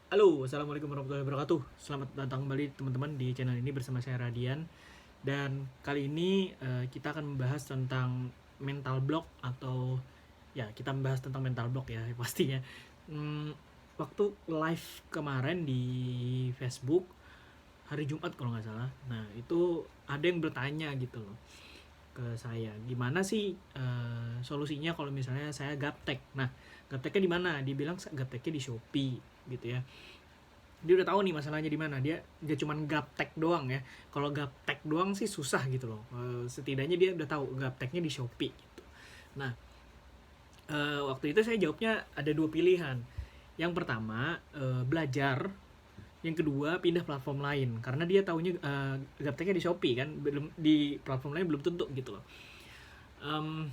Halo, assalamualaikum warahmatullahi wabarakatuh. Selamat datang kembali teman-teman di channel ini bersama saya Radian. Dan kali ini kita akan membahas tentang mental block atau ya kita membahas tentang mental block ya pastinya. Hmm, Waktu live kemarin di Facebook hari Jumat kalau nggak salah. Nah itu ada yang bertanya gitu loh ke saya, gimana sih solusinya kalau misalnya saya gaptek. Nah, gapteknya di mana? Dibilang gapteknya di Shopee gitu ya. Dia udah tahu nih masalahnya di mana. Dia cuma gaptek doang ya. Kalau gaptek doang sih susah gitu loh. Setidaknya dia udah tahu gapteknya di Shopee gitu. Nah, waktu itu saya jawabnya ada dua pilihan. Yang pertama belajar, yang kedua pindah platform lain karena dia taunya gapteknya di Shopee kan, belum di platform lain belum tentu gitu loh. Em,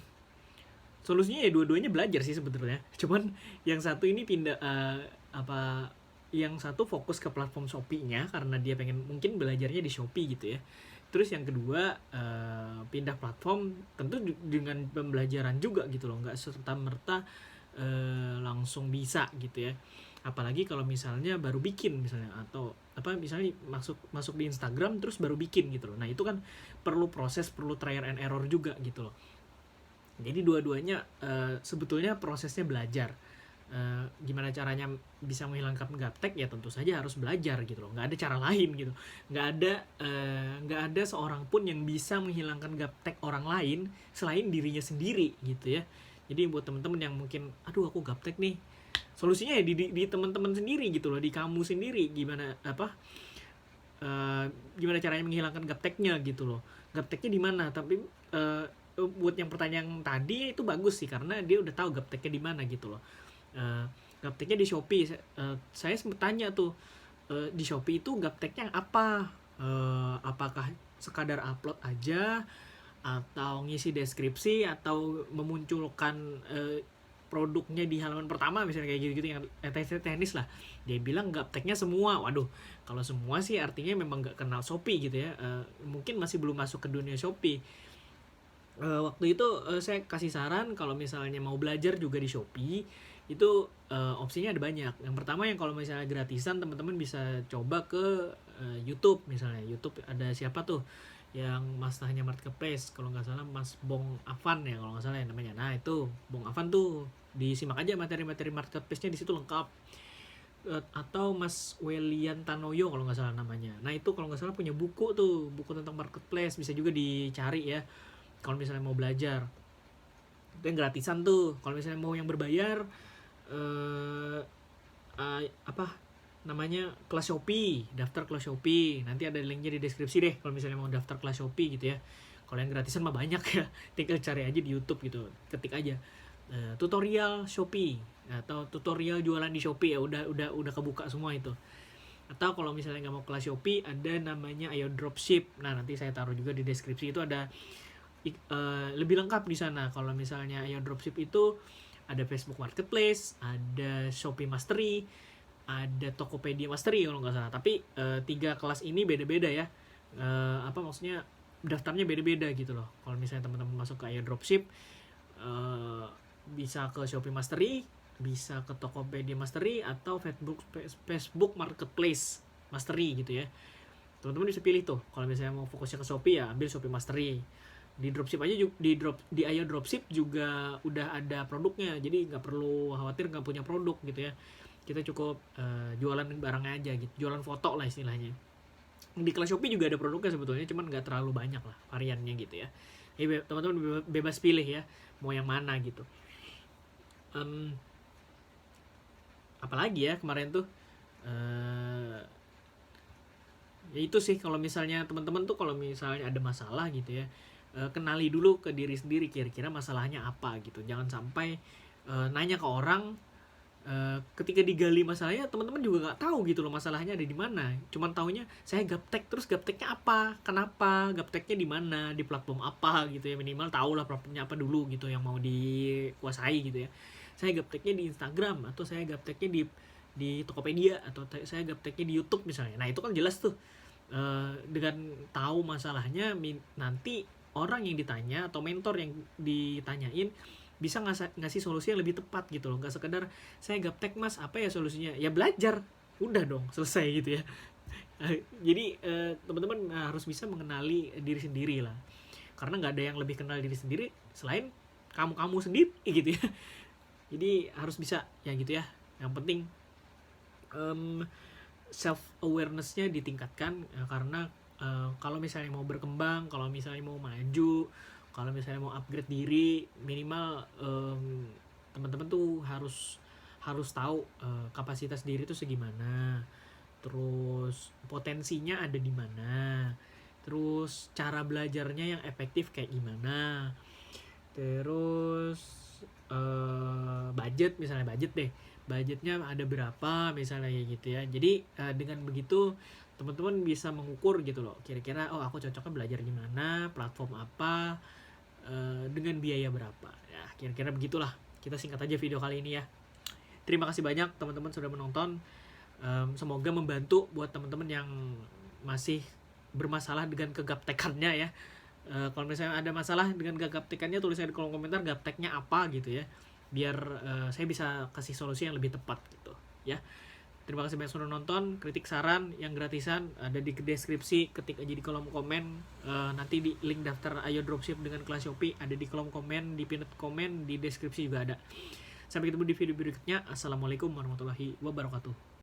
Solusinya ya dua-duanya belajar sih sebetulnya. Cuman yang satu ini pindah apa yang satu fokus ke platform Shopee-nya karena dia pengen mungkin belajarnya di Shopee gitu ya. Terus yang kedua pindah platform tentu dengan pembelajaran juga gitu loh, nggak serta merta langsung bisa gitu ya. Apalagi kalau misalnya baru bikin misalnya, atau apa misalnya masuk masuk di Instagram terus baru bikin gitu loh. Nah itu kan perlu proses, perlu trial and error juga gitu loh. Jadi dua-duanya sebetulnya prosesnya belajar. Gimana caranya bisa menghilangkan gaptek, ya tentu saja harus belajar gitu loh, nggak ada cara lain gitu. Nggak ada seorang pun yang bisa menghilangkan gaptek orang lain selain dirinya sendiri gitu ya. Jadi buat teman-teman yang mungkin aduh aku gaptek nih, solusinya ya di teman-teman sendiri gitu loh, di kamu sendiri. Gimana caranya menghilangkan gapteknya gitu loh. Gapteknya di mana? Tapi buat yang pertanyaan tadi itu bagus sih karena dia udah tahu gapteknya di mana gitu loh. Gapteknya di Shopee. Saya sempat tanya tuh, di Shopee itu gapteknya apa? Apakah sekadar upload aja, atau ngisi deskripsi, atau memunculkan produknya di halaman pertama misalnya kayak gitu-gitu yang teknis lah. Dia bilang gapteknya semua. Waduh, kalau semua sih artinya memang nggak kenal Shopee gitu ya. Mungkin masih belum masuk ke dunia Shopee. Waktu itu saya kasih saran kalau misalnya mau belajar juga di Shopee itu opsinya ada banyak. Yang pertama, yang kalau misalnya gratisan teman-teman bisa coba ke YouTube. Misalnya YouTube ada siapa tuh yang masternya marketplace, kalau nggak salah Mas Bong Avan ya kalau nggak salah ya namanya. Nah itu Bong Avan tuh disimak aja materi-materi marketplace-nya, di situ lengkap. Atau Mas Welian Tanoyo kalau nggak salah namanya. Nah itu kalau nggak salah punya buku tuh, buku tentang marketplace, bisa juga dicari ya kalau misalnya mau belajar. Itu yang gratisan tuh. Kalau misalnya mau yang berbayar, eh apa namanya, kelas Shopee, daftar kelas Shopee. Nanti ada linknya di deskripsi deh kalau misalnya mau daftar kelas Shopee gitu ya. Kalau yang gratisan mah banyak ya, tinggal cari aja di YouTube gitu, ketik aja tutorial Shopee atau tutorial jualan di Shopee, ya udah kebuka semua itu. Atau kalau misalnya nggak mau kelas Shopee, ada namanya Ayo Dropship. Nah nanti saya taruh juga di deskripsi, itu ada lebih lengkap di sana. Kalau misalnya Ayo Dropship itu ada Facebook Marketplace, ada Shopee Mastery, ada Tokopedia Mastery kalau nggak salah. Tapi tiga kelas ini beda-beda ya. Apa maksudnya, daftarnya beda-beda gitu loh. Kalau misalnya teman-teman masuk ke Ayo Dropship, eh, bisa ke Shopee Mastery, bisa ke Tokopedia Mastery, atau Facebook Marketplace Mastery gitu ya. Teman-teman bisa pilih tuh. Kalau misalnya mau fokusnya ke Shopee, ya ambil Shopee Mastery. Di dropship aja, di Ayo Dropship juga udah ada produknya, jadi nggak perlu khawatir nggak punya produk gitu ya. Kita cukup jualan barangnya aja gitu, jualan foto lah istilahnya. Di kelas Shopee juga ada produknya sebetulnya, cuman nggak terlalu banyak lah variannya gitu ya. Jadi teman-teman bebas pilih ya mau yang mana gitu. um, Apalagi ya kemarin tuh, uh, ya itu sih. Kalau misalnya teman-teman tuh kalau misalnya ada masalah gitu ya, kenali dulu ke diri sendiri kira-kira masalahnya apa gitu. Jangan sampai nanya ke orang, ketika digali masalahnya teman-teman juga nggak tahu gitu loh masalahnya ada di mana. Cuman taunya saya gaptek, terus gapteknya apa, kenapa gapteknya di mana, di platform apa gitu ya. Minimal tahu lah platformnya apa dulu gitu yang mau dikuasai gitu ya. Saya gapteknya di Instagram, atau saya gapteknya di Tokopedia, atau saya gapteknya di YouTube misalnya. Nah itu kan jelas tuh. Dengan tahu masalahnya, nanti orang yang ditanya atau mentor yang ditanyain bisa ngasih solusi yang lebih tepat gitu loh. Nggak sekedar saya gaptek mas, apa ya solusinya, ya belajar. udah dong selesai gitu ya. Jadi teman-teman harus bisa mengenali diri sendiri lah, karena nggak ada yang lebih kenal diri sendiri selain kamu sendiri gitu ya. Jadi harus bisa ya gitu ya. Yang penting self awarenessnya ditingkatkan karena kalau misalnya mau berkembang, kalau misalnya mau maju, kalau misalnya mau upgrade diri, minimal teman-teman tuh harus tahu kapasitas diri itu segimana, terus potensinya ada di mana, terus cara belajarnya yang efektif kayak gimana, terus budget, misalnya budget deh, budgetnya ada berapa misalnya kayak gitu ya. Jadi dengan begitu teman-teman bisa mengukur gitu loh, kira-kira oh aku cocoknya belajar di mana, platform apa, dengan biaya berapa ya, kira-kira begitulah. Kita singkat aja video kali ini ya. Terima kasih banyak teman-teman sudah menonton. Semoga membantu buat teman-teman yang masih bermasalah dengan kegaptekannya ya. Kalau misalnya ada masalah dengan gaptekannya, tulis aja di kolom komentar gapteknya apa gitu ya, biar saya bisa kasih solusi yang lebih tepat gitu ya. Terima kasih banyak sudah nonton. Kritik saran yang gratisan ada di deskripsi, ketik aja di kolom komen. Nanti di link daftar Ayo Dropship dengan kelas Shopee ada di kolom komen, di pinned komen, di deskripsi juga ada. Sampai ketemu di video berikutnya. Assalamualaikum warahmatullahi wabarakatuh.